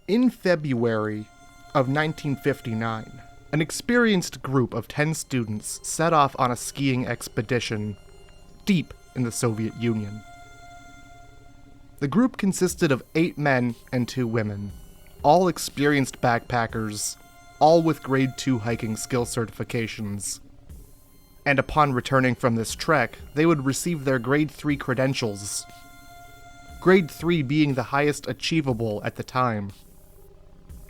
In February of 1959, an experienced group of 10 students set off on a skiing expedition deep in the Soviet Union. The group consisted of 8 men and 2 women, all experienced backpackers, all with grade 2 hiking skill certifications. And upon returning from this trek, they would receive their grade 3 credentials. Grade 3 being the highest achievable at the time.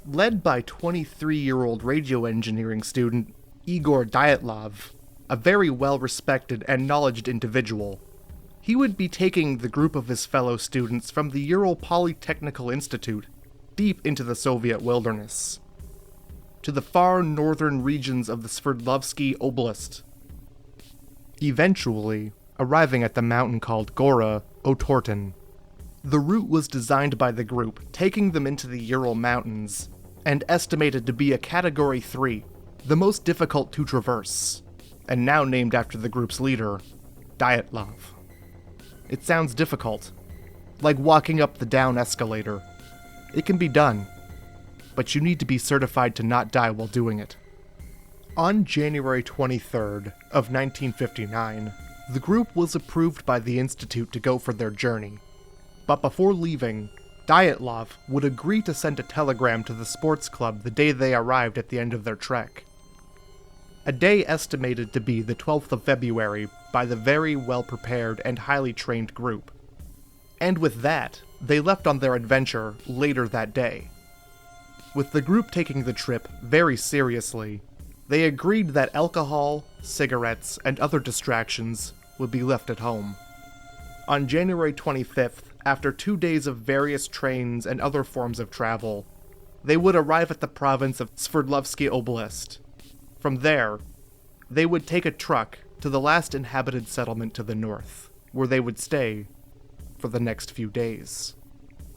Led by 23-year-old radio engineering student Igor Dietlov, a very well-respected and knowledgeable individual. He would be taking the group of his fellow students from the Ural Polytechnical Institute deep into the Soviet wilderness, to the far northern regions of the Sverdlovsky Oblast, eventually arriving at the mountain called Gora Otorten. The route was designed by the group, taking them into the Ural Mountains, and estimated to be a Category 3, the most difficult to traverse, and now named after the group's leader, Dyatlov. It sounds difficult, like walking up the down escalator. It can be done, but you need to be certified to not die while doing it. On January 23rd of 1959, the group was approved by the Institute to go for their journey. But before leaving, Dyatlov would agree to send a telegram to the sports club the day they arrived at the end of their trek. A day estimated to be the 12th of February by the very well-prepared and highly trained group. And with that, they left on their adventure later that day. With the group taking the trip very seriously, they agreed that alcohol, cigarettes, and other distractions would be left at home. On January 25th, after 2 days of various trains and other forms of travel, they would arrive at the province of Sverdlovsky Oblast. From there, they would take a truck to the last inhabited settlement to the north, where they would stay for the next few days.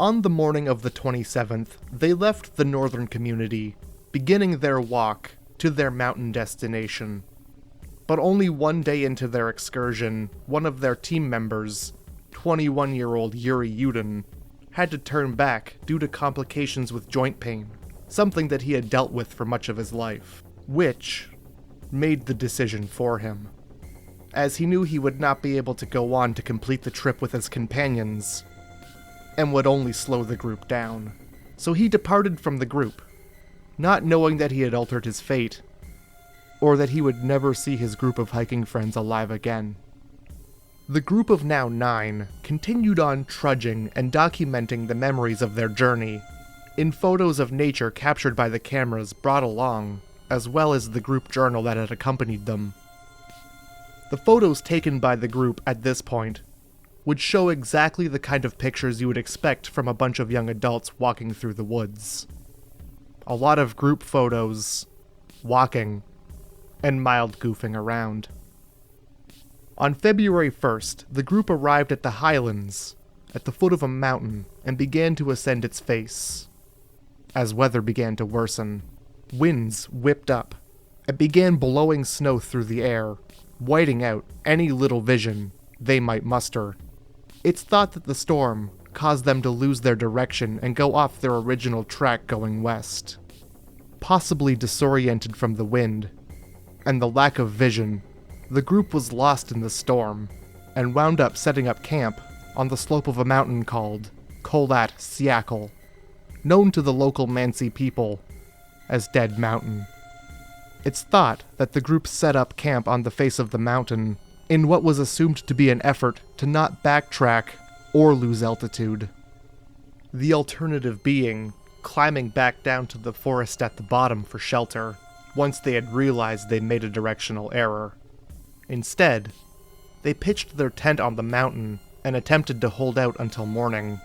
On the morning of the 27th, they left the northern community, beginning their walk to their mountain destination. But only 1 day into their excursion, one of their team members, 21-year-old Yuri Yudin, had to turn back due to complications with joint pain, something that he had dealt with for much of his life, which made the decision for him, as he knew he would not be able to go on to complete the trip with his companions, and would only slow the group down. So he departed from the group, not knowing that he had altered his fate, or that he would never see his group of hiking friends alive again. The group of now 9 continued on trudging and documenting the memories of their journey in photos of nature captured by the cameras brought along, as well as the group journal that had accompanied them. The photos taken by the group at this point would show exactly the kind of pictures you would expect from a bunch of young adults walking through the woods. A lot of group photos, walking, and mild goofing around. On February 1st, the group arrived at the highlands, at the foot of a mountain, and began to ascend its face. As weather began to worsen, winds whipped up, and began blowing snow through the air, whiting out any little vision they might muster. It's thought that the storm caused them to lose their direction and go off their original track going west. Possibly disoriented from the wind and the lack of vision, the group was lost in the storm, and wound up setting up camp on the slope of a mountain called Kolat Syakhl, known to the local Mansi people as Dead Mountain. It's thought that the group set up camp on the face of the mountain in what was assumed to be an effort to not backtrack or lose altitude. The alternative being climbing back down to the forest at the bottom for shelter once they had realized they made a directional error. Instead, they pitched their tent on the mountain and attempted to hold out until morning.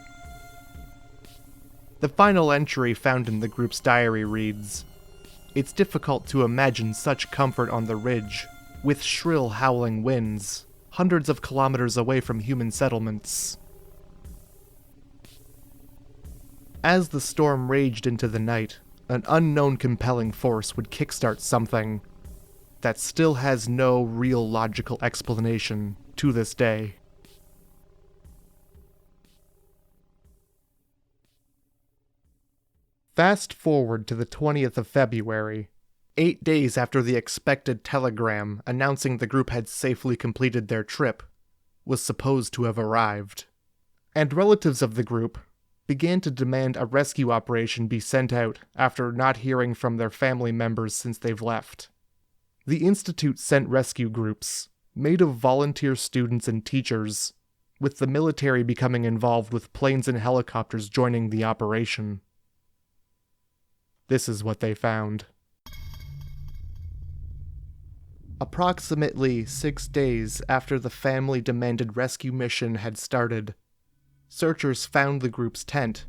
The final entry found in the group's diary reads, "It's difficult to imagine such comfort on the ridge, with shrill howling winds, hundreds of kilometers away from human settlements." As the storm raged into the night, an unknown compelling force would kickstart something that still has no real logical explanation to this day. Fast forward to the 20th of February, 8 days after the expected telegram announcing the group had safely completed their trip was supposed to have arrived, and relatives of the group began to demand a rescue operation be sent out after not hearing from their family members since they've left. The Institute sent rescue groups, made of volunteer students and teachers, with the military becoming involved with planes and helicopters joining the operation. This is what they found. Approximately 6 days after the family-demanded rescue mission had started, searchers found the group's tent,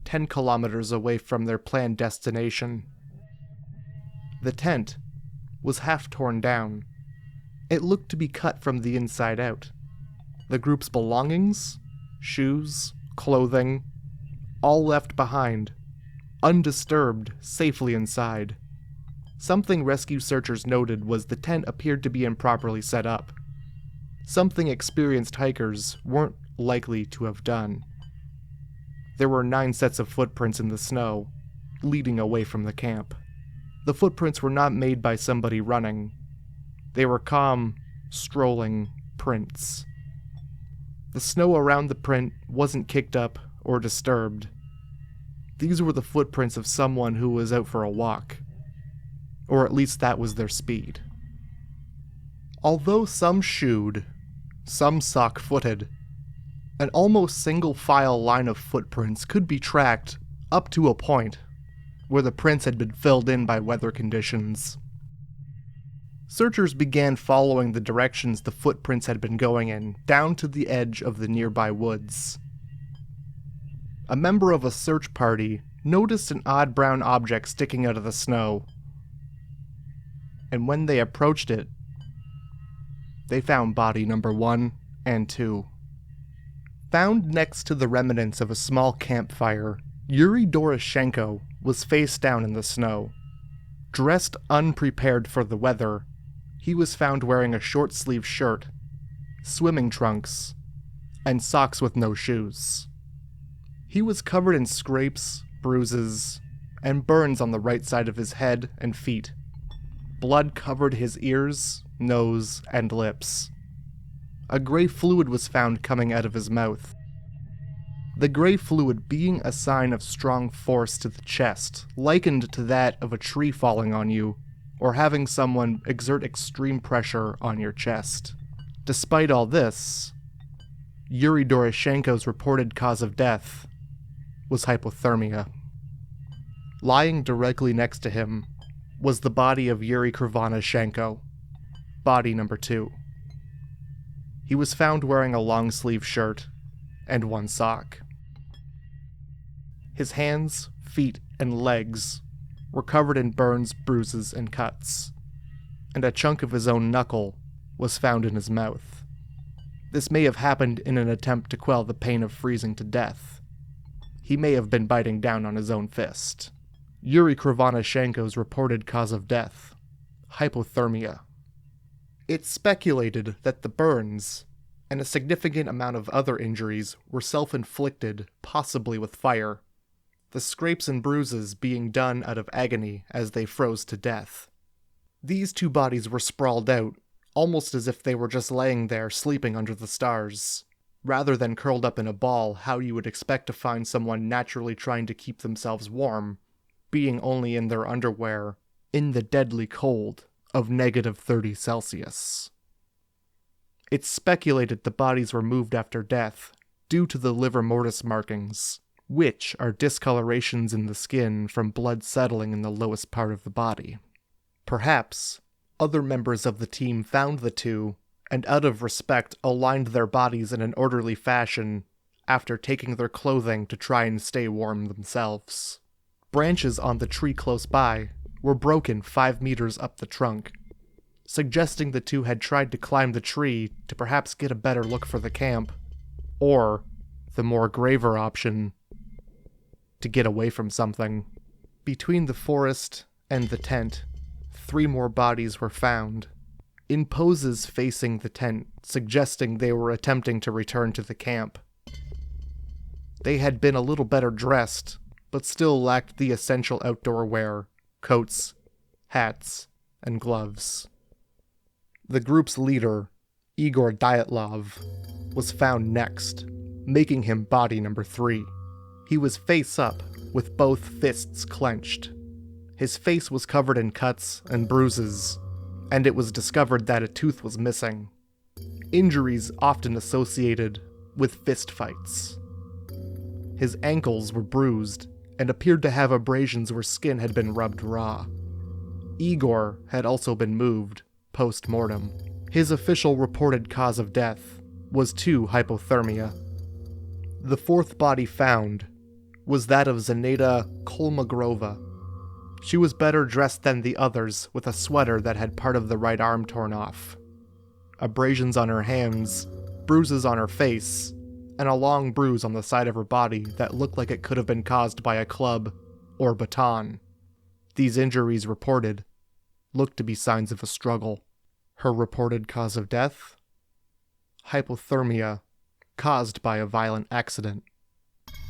10 kilometers away from their planned destination. The tent was half torn down. It looked to be cut from the inside out. The group's belongings, shoes, clothing, all left behind, undisturbed, safely inside. Something rescue searchers noted was the tent appeared to be improperly set up. Something experienced hikers weren't likely to have done. There were 9 sets of footprints in the snow, leading away from the camp. The footprints were not made by somebody running. They were calm, strolling prints. The snow around the print wasn't kicked up or disturbed. These were the footprints of someone who was out for a walk. Or at least that was their speed. Although some shoed, some sock-footed, an almost single-file line of footprints could be tracked up to a point where the prints had been filled in by weather conditions. Searchers began following the directions the footprints had been going in, down to the edge of the nearby woods. A member of a search party noticed an odd brown object sticking out of the snow, and when they approached it, they found body number 1 and 2. Found next to the remnants of a small campfire, Yuri Doroshenko was face down in the snow. Dressed unprepared for the weather, he was found wearing a short-sleeved shirt, swimming trunks, and socks with no shoes. He was covered in scrapes, bruises, and burns on the right side of his head and feet. Blood covered his ears, nose, and lips. A gray fluid was found coming out of his mouth. The gray fluid being a sign of strong force to the chest, likened to that of a tree falling on you, or having someone exert extreme pressure on your chest. Despite all this, Yuri Doroshenko's reported cause of death was hypothermia. Lying directly next to him was the body of Yuri Krivonashenko, body number 2. He was found wearing a long-sleeve shirt and 1 sock. His hands, feet, and legs were covered in burns, bruises, and cuts, and a chunk of his own knuckle was found in his mouth. This may have happened in an attempt to quell the pain of freezing to death. He may have been biting down on his own fist. Yuri Krivonashenko's reported cause of death: hypothermia. It's speculated that the burns, and a significant amount of other injuries, were self-inflicted, possibly with fire, the scrapes and bruises being done out of agony as they froze to death. These 2 bodies were sprawled out, almost as if they were just laying there sleeping under the stars, rather than curled up in a ball how you would expect to find someone naturally trying to keep themselves warm, being only in their underwear, in the deadly cold of -30 Celsius. It's speculated the bodies were moved after death due to the livor mortis markings, which are discolorations in the skin from blood settling in the lowest part of the body. Perhaps other members of the team found the 2, and out of respect aligned their bodies in an orderly fashion after taking their clothing to try and stay warm themselves. Branches on the tree close by were broken 5 meters up the trunk, suggesting the 2 had tried to climb the tree to perhaps get a better look for the camp, or, the more graver option, to get away from something. Between the forest and the tent, 3 more bodies were found, in poses facing the tent, suggesting they were attempting to return to the camp. They had been a little better dressed, but still lacked the essential outdoor wear, coats, hats, and gloves. The group's leader, Igor Dietlov, was found next, making him body number 3. He was face up, with both fists clenched. His face was covered in cuts and bruises, and it was discovered that a tooth was missing. Injuries often associated with fistfights. His ankles were bruised and appeared to have abrasions where skin had been rubbed raw. Igor had also been moved post-mortem. His official reported cause of death was 2 hypothermia. The 4th body found was that of Zaneda Kolmogrova. She was better dressed than the others, with a sweater that had part of the right arm torn off, abrasions on her hands, bruises on her face, and a long bruise on the side of her body that looked like it could have been caused by a club or baton. These injuries reported looked to be signs of a struggle. Her reported cause of death? Hypothermia, caused by a violent accident.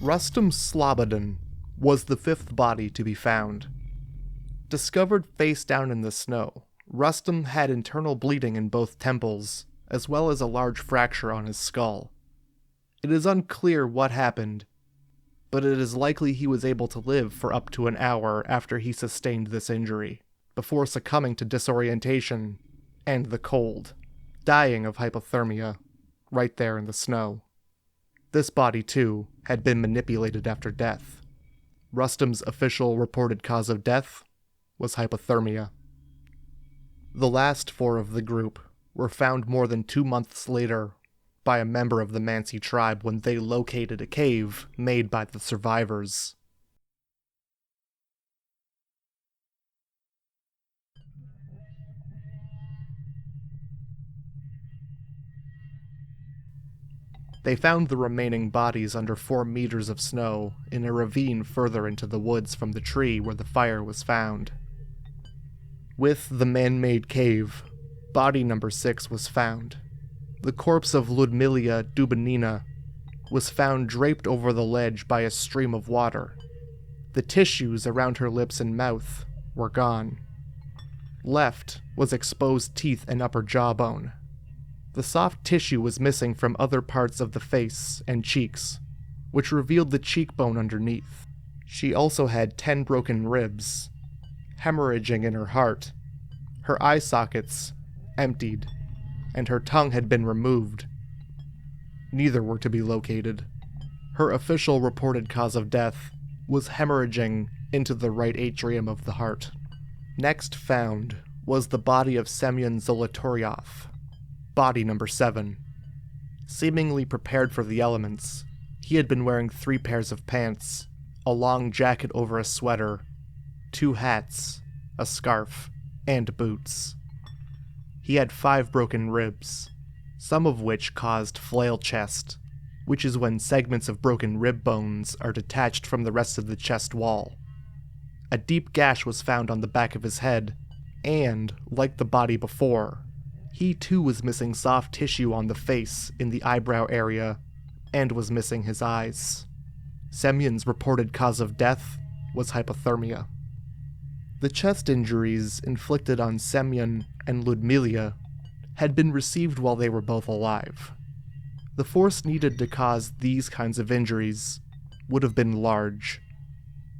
Rustam Slobodin was the 5th body to be found. Discovered face down in the snow, Rustam had internal bleeding in both temples, as well as a large fracture on his skull. It is unclear what happened, but it is likely he was able to live for up to an hour after he sustained this injury, before succumbing to disorientation and the cold, dying of hypothermia right there in the snow. This body, too, had been manipulated after death. Rustam's official reported cause of death was hypothermia. The last 4 of the group were found more than 2 months later by a member of the Mansi tribe when they located a cave made by the survivors. They found the remaining bodies under 4 meters of snow in a ravine further into the woods from the tree where the fire was found. With the man-made cave, body number 6 was found. The corpse of Ludmila Dubinina was found draped over the ledge by a stream of water. The tissues around her lips and mouth were gone. Left was exposed teeth and upper jawbone. The soft tissue was missing from other parts of the face and cheeks, which revealed the cheekbone underneath. She also had 10 broken ribs, hemorrhaging in her heart. Her eye sockets emptied, and her tongue had been removed. Neither were to be located. Her official reported cause of death was hemorrhaging into the right atrium of the heart. Next found was the body of Simeon Zolotoriov, body number 7. Seemingly prepared for the elements, he had been wearing 3 pairs of pants, a long jacket over a sweater, 2 hats, a scarf, and boots. He had 5 broken ribs, some of which caused flail chest, which is when segments of broken rib bones are detached from the rest of the chest wall. A deep gash was found on the back of his head, and, like the body before, he too was missing soft tissue on the face in the eyebrow area, and was missing his eyes. Semyon's reported cause of death was hypothermia. The chest injuries inflicted on Semyon and Ludmila had been received while they were both alive. The force needed to cause these kinds of injuries would have been large,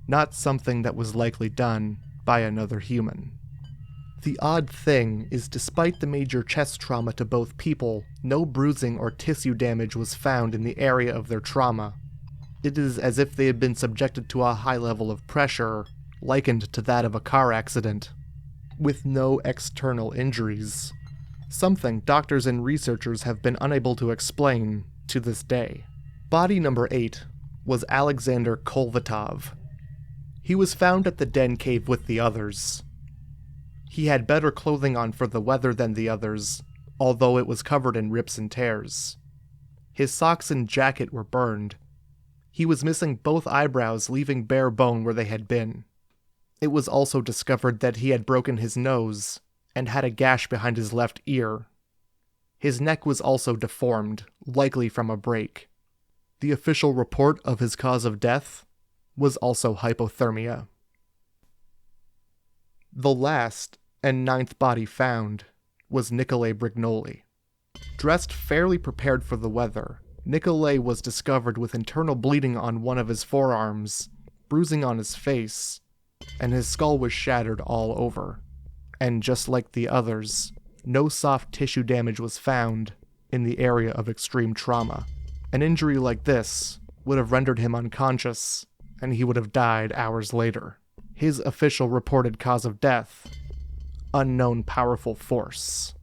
not something that was likely done by another human. The odd thing is, despite the major chest trauma to both people, no bruising or tissue damage was found in the area of their trauma. It is as if they had been subjected to a high level of pressure, likened to that of a car accident, with no external injuries. Something doctors and researchers have been unable to explain to this day. Body number 8 was Alexander Kolvetov. He was found at the den cave with the others. He had better clothing on for the weather than the others, although it was covered in rips and tears. His socks and jacket were burned. He was missing both eyebrows, leaving bare bone where they had been. It was also discovered that he had broken his nose and had a gash behind his left ear. His neck was also deformed, likely from a break. The official report of his cause of death was also hypothermia. The last and ninth body found was Nikolai Brignoli. Dressed fairly prepared for the weather, Nikolai was discovered with internal bleeding on one of his forearms, bruising on his face, and his skull was shattered all over. And just like the others, no soft tissue damage was found in the area of extreme trauma. An injury like this would have rendered him unconscious, and he would have died hours later. His official reported cause of death: unknown powerful force.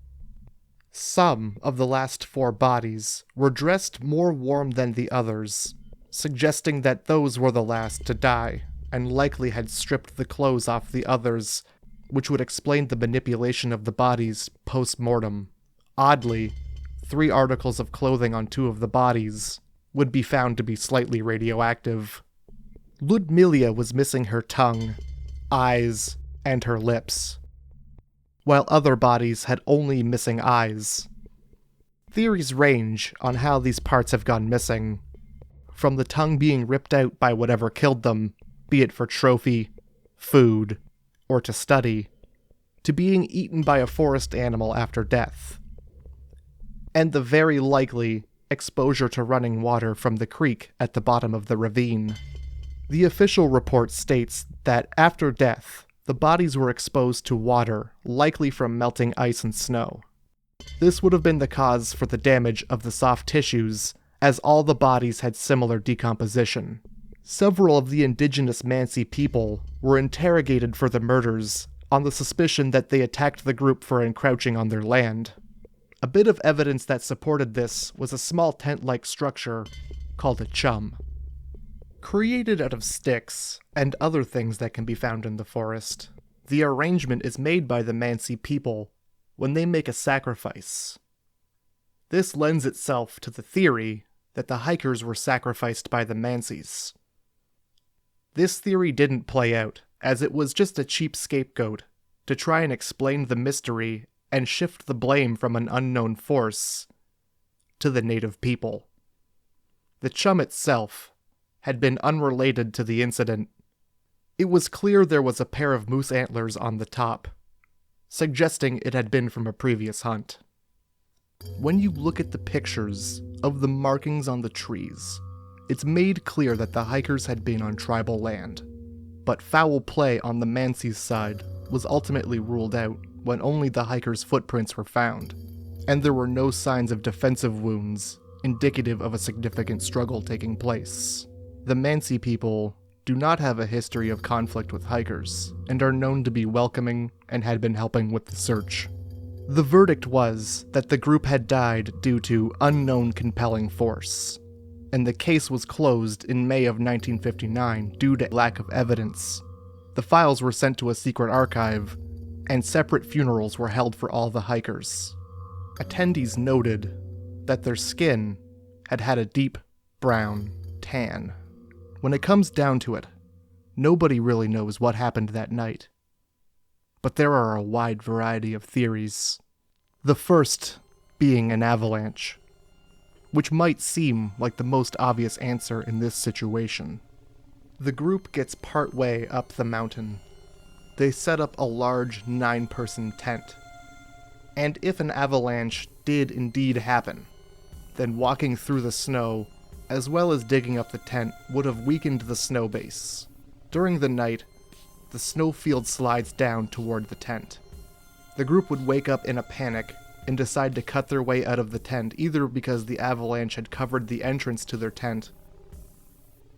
Some of the last 4 bodies were dressed more warm than the others, suggesting that those were the last to die, and likely had stripped the clothes off the others, which would explain the manipulation of the bodies post-mortem. Oddly, 3 articles of clothing on 2 of the bodies would be found to be slightly radioactive. Ludmila was missing her tongue, eyes, and her lips, while other bodies had only missing eyes. Theories range on how these parts have gone missing, from the tongue being ripped out by whatever killed them, be it for trophy, food, or to study, to being eaten by a forest animal after death, and the very likely exposure to running water from the creek at the bottom of the ravine. The official report states that after death, the bodies were exposed to water, likely from melting ice and snow. This would have been the cause for the damage of the soft tissues, as all the bodies had similar decomposition. Several of the indigenous Mansi people were interrogated for the murders on the suspicion that they attacked the group for encroaching on their land. A bit of evidence that supported this was a small tent-like structure called a chum. Created out of sticks and other things that can be found in the forest, the arrangement is made by the Mansi people when they make a sacrifice. This lends itself to the theory that the hikers were sacrificed by the Mansis. This theory didn't play out, as it was just a cheap scapegoat to try and explain the mystery and shift the blame from an unknown force to the native people. The chum itself had been unrelated to the incident. It was clear there was a pair of moose antlers on the top, suggesting it had been from a previous hunt. When you look at the pictures of the markings on the trees, it's made clear that the hikers had been on tribal land, but foul play on the Mansi's side was ultimately ruled out when only the hikers' footprints were found, and there were no signs of defensive wounds indicative of a significant struggle taking place. The Mansi people do not have a history of conflict with hikers, and are known to be welcoming and had been helping with the search. The verdict was that the group had died due to unknown compelling force, and the case was closed in May of 1959 due to lack of evidence. The files were sent to a secret archive, and separate funerals were held for all the hikers. Attendees noted that their skin had had a deep brown tan. When it comes down to it, nobody really knows what happened that night. But there are a wide variety of theories. The first being an avalanche, which might seem like the most obvious answer in this situation. The group gets partway up the mountain. They set up a large 9-person tent. And if an avalanche did indeed happen, then walking through the snow as well as digging up the tent would have weakened the snow base. During the night, the snowfield slides down toward the tent. The group would wake up in a panic and decide to cut their way out of the tent, either because the avalanche had covered the entrance to their tent,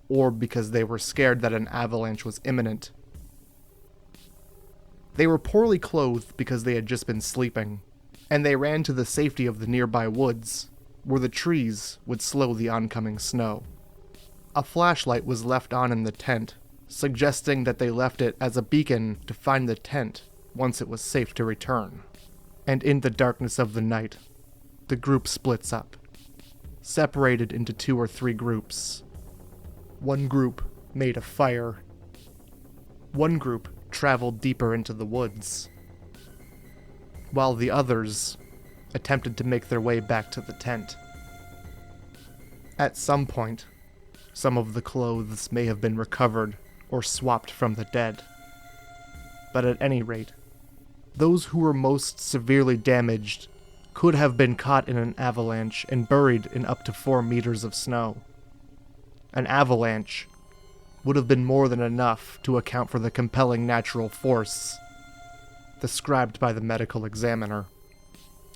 or because they were scared that an avalanche was imminent. They were poorly clothed because they had just been sleeping, and they ran to the safety of the nearby woods, where the trees would slow the oncoming snow. A flashlight was left on in the tent, suggesting that they left it as a beacon to find the tent once it was safe to return. And in the darkness of the night, the group splits up, separated into 2 or 3 groups. One group made a fire. One group traveled deeper into the woods, while the others attempted to make their way back to the tent. At some point, Some of the clothes may have been recovered or swapped from the dead. But at any rate, those who were most severely damaged could have been caught in an avalanche and buried in up to 4 meters of snow. An avalanche would have been more than enough to account for the compelling natural force described by the medical examiner.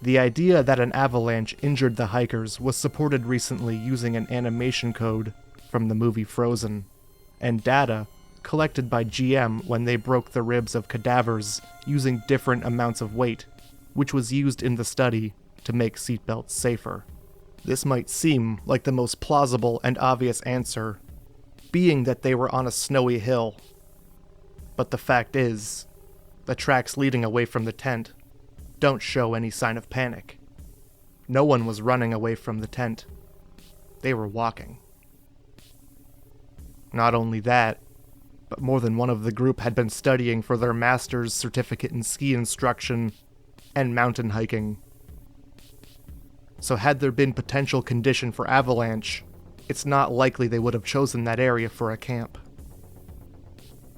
The idea that an avalanche injured the hikers was supported recently using an animation code from the movie Frozen, and data collected by GM when they broke the ribs of cadavers using different amounts of weight, which was used in the study to make seatbelts safer. This might seem like the most plausible and obvious answer, being that they were on a snowy hill. But the fact is, the tracks leading away from the tent don't show any sign of panic. No one was running away from the tent. They were walking. Not only that, but more than one of the group had been studying for their master's certificate in ski instruction and mountain hiking. So had there been potential condition for avalanche, it's not likely they would have chosen that area for a camp.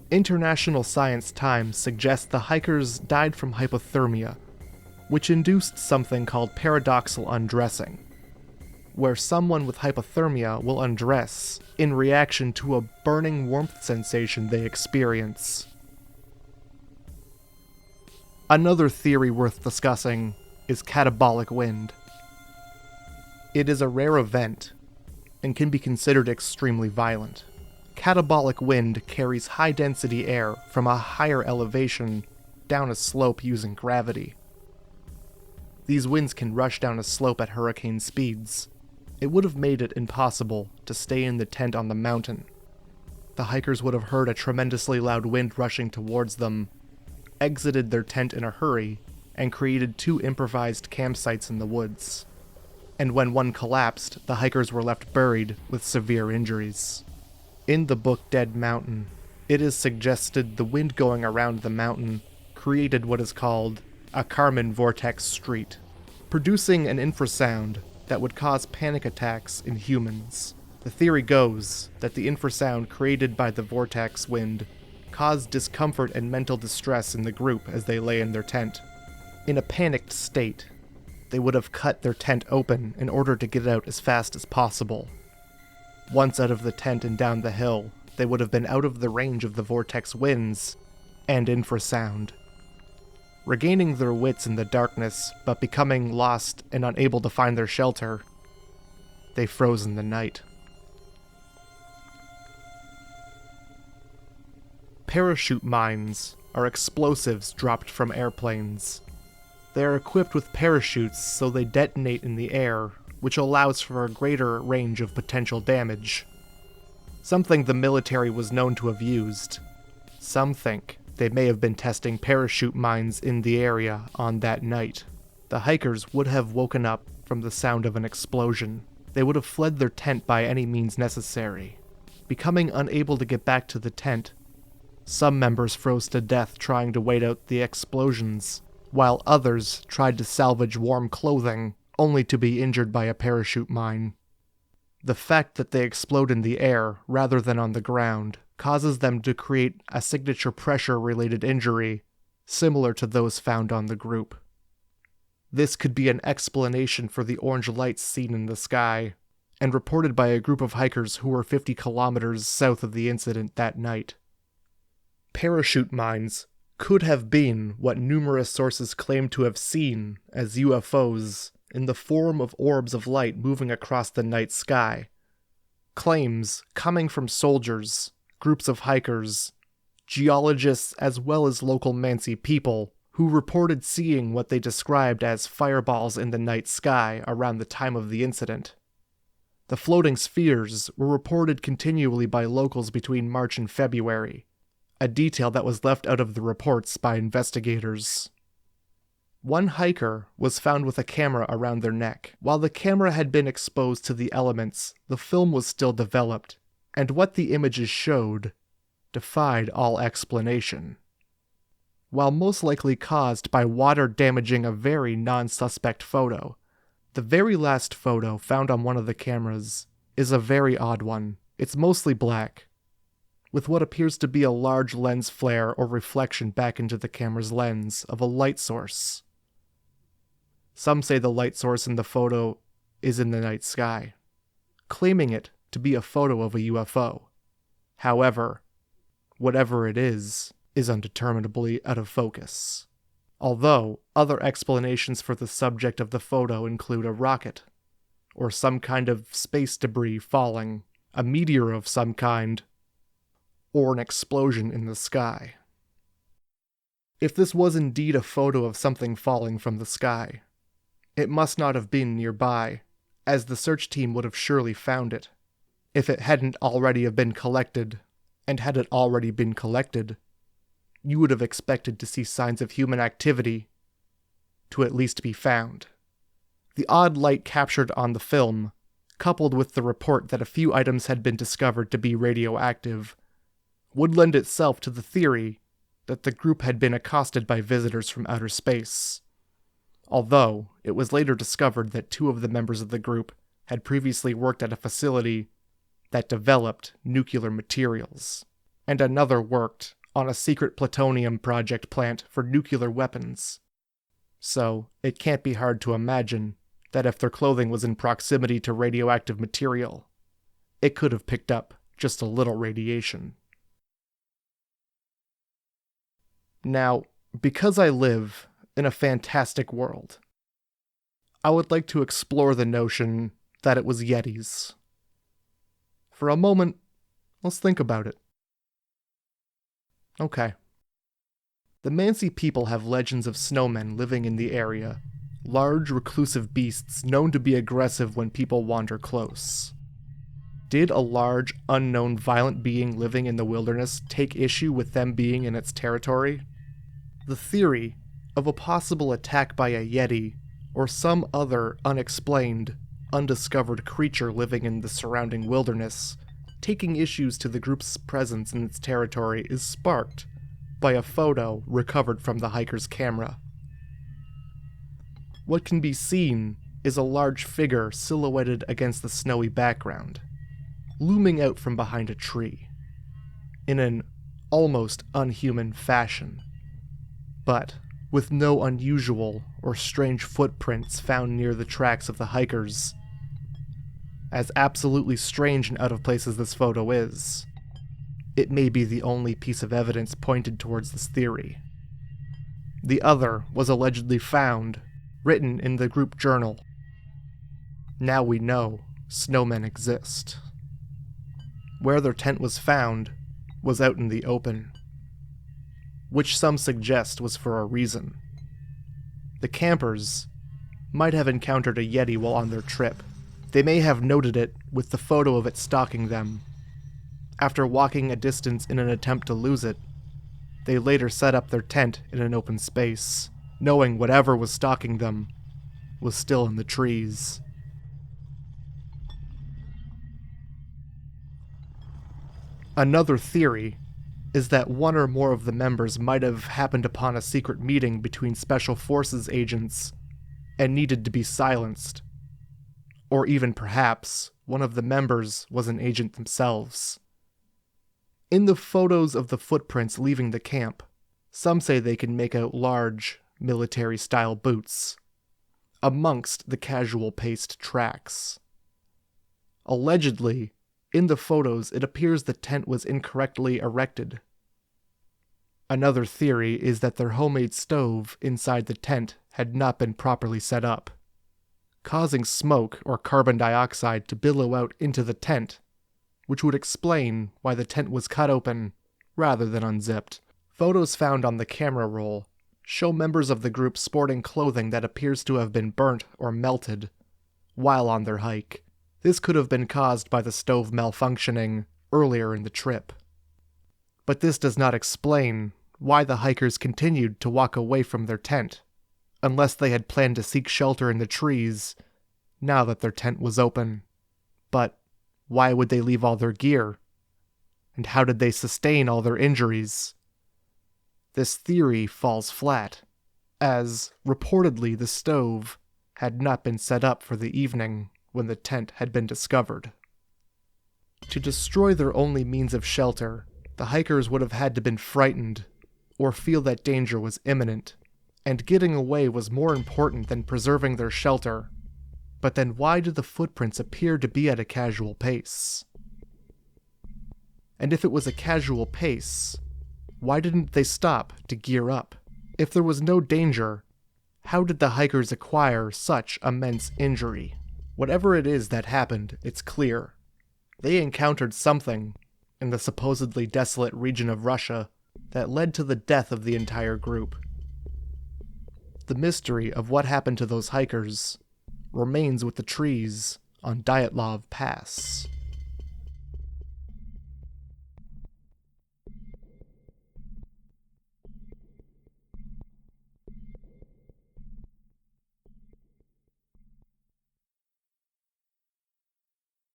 International Science Times suggests the hikers died from hypothermia, which induced something called paradoxal undressing, where someone with hypothermia will undress in reaction to a burning warmth sensation they experience. Another theory worth discussing is catabolic wind. It is a rare event and can be considered extremely violent. Catabolic wind carries high-density air from a higher elevation down a slope using gravity. These winds can rush down a slope at hurricane speeds. It would have made it impossible to stay in the tent on the mountain. The hikers would have heard a tremendously loud wind rushing towards them, exited their tent in a hurry, and created 2 improvised campsites in the woods. And when one collapsed, the hikers were left buried with severe injuries. In the book Dead Mountain, it is suggested the wind going around the mountain created what is called a Kármán vortex street, producing an infrasound that would cause panic attacks in humans. The theory goes that the infrasound created by the vortex wind caused discomfort and mental distress in the group as they lay in their tent. In a panicked state, they would have cut their tent open in order to get out as fast as possible. Once out of the tent and down the hill, they would have been out of the range of the vortex winds and infrasound. Regaining their wits in the darkness, but becoming lost and unable to find their shelter, they froze in the night. Parachute mines are explosives dropped from airplanes. They are equipped with parachutes so they detonate in the air, which allows for a greater range of potential damage. Something the military was known to have used. Some think they may have been testing parachute mines in the area on that night. The hikers would have woken up from the sound of an explosion. They would have fled their tent by any means necessary. Becoming unable to get back to the tent, some members froze to death trying to wait out the explosions, while others tried to salvage warm clothing, only to be injured by a parachute mine. The fact that they explode in the air rather than on the ground causes them to create a signature pressure-related injury, similar to those found on the group. This could be an explanation for the orange lights seen in the sky, and reported by a group of hikers who were 50 kilometers south of the incident that night. Parachute mines could have been what numerous sources claim to have seen as UFOs in the form of orbs of light moving across the night sky. Claims coming from soldiers, groups of hikers, geologists, as well as local Mansi people who reported seeing what they described as fireballs in the night sky around the time of the incident. The floating spheres were reported continually by locals between March and February, a detail that was left out of the reports by investigators. One hiker was found with a camera around their neck. While the camera had been exposed to the elements, the film was still developed, and what the images showed defied all explanation. While most likely caused by water damaging a very non-suspect photo, the very last photo found on one of the cameras is a very odd one. It's mostly black, with what appears to be a large lens flare or reflection back into the camera's lens of a light source. Some say the light source in the photo is in the night sky, claiming it to be a photo of a UFO. However, whatever it is undeterminably out of focus. Although, other explanations for the subject of the photo include a rocket, or some kind of space debris falling, a meteor of some kind, or an explosion in the sky. If this was indeed a photo of something falling from the sky, it must not have been nearby, as the search team would have surely found it, if it hadn't already have been collected, and had it already been collected, you would have expected to see signs of human activity to at least be found. The odd light captured on the film, coupled with the report that a few items had been discovered to be radioactive, would lend itself to the theory that the group had been accosted by visitors from outer space. Although, it was later discovered that 2 of the members of the group had previously worked at a facility that developed nuclear materials, and another worked on a secret plutonium project plant for nuclear weapons. So, it can't be hard to imagine that if their clothing was in proximity to radioactive material, it could have picked up just a little radiation. Now, because I live in a fantastic world, I would like to explore the notion that it was Yetis. For a moment, let's think about it. Okay. The Mansi people have legends of snowmen living in the area, large reclusive beasts known to be aggressive when people wander close. Did a large, unknown, violent being living in the wilderness take issue with them being in its territory? The theory of a possible attack by a Yeti or some other unexplained, undiscovered creature living in the surrounding wilderness taking issues to the group's presence in its territory is sparked by a photo recovered from the hiker's camera. What can be seen is a large figure silhouetted against the snowy background, looming out from behind a tree, in an almost unhuman fashion, but with no unusual or strange footprints found near the tracks of the hikers. As absolutely strange and out of place as this photo is, it may be the only piece of evidence pointed towards this theory. The other was allegedly found, written in the group journal. Now we know snowmen exist. Where their tent was found was out in the open, which some suggest was for a reason. The campers might have encountered a Yeti while on their trip. They may have noted it with the photo of it stalking them. After walking a distance in an attempt to lose it, they later set up their tent in an open space, knowing whatever was stalking them was still in the trees. Another theory is that one or more of the members might have happened upon a secret meeting between Special Forces agents and needed to be silenced. Or even perhaps one of the members was an agent themselves. In the photos of the footprints leaving the camp, some say they can make out large, military-style boots amongst the casual-paced tracks. Allegedly, in the photos it appears the tent was incorrectly erected. Another theory is that their homemade stove inside the tent had not been properly set up, causing smoke or carbon dioxide to billow out into the tent, which would explain why the tent was cut open rather than unzipped. Photos found on the camera roll show members of the group sporting clothing that appears to have been burnt or melted while on their hike. This could have been caused by the stove malfunctioning earlier in the trip. But this does not explain why the hikers continued to walk away from their tent, unless they had planned to seek shelter in the trees now that their tent was open. But why would they leave all their gear? And how did they sustain all their injuries? This theory falls flat, as reportedly the stove had not been set up for the evening when the tent had been discovered. To destroy their only means of shelter, the hikers would have had to been frightened, or feel that danger was imminent, and getting away was more important than preserving their shelter. But then why do the footprints appear to be at a casual pace? And if it was a casual pace, why didn't they stop to gear up? If there was no danger, how did the hikers acquire such immense injury? Whatever it is that happened, it's clear. They encountered something in the supposedly desolate region of Russia that led to the death of the entire group. The mystery of what happened to those hikers remains with the trees on Dyatlov Pass.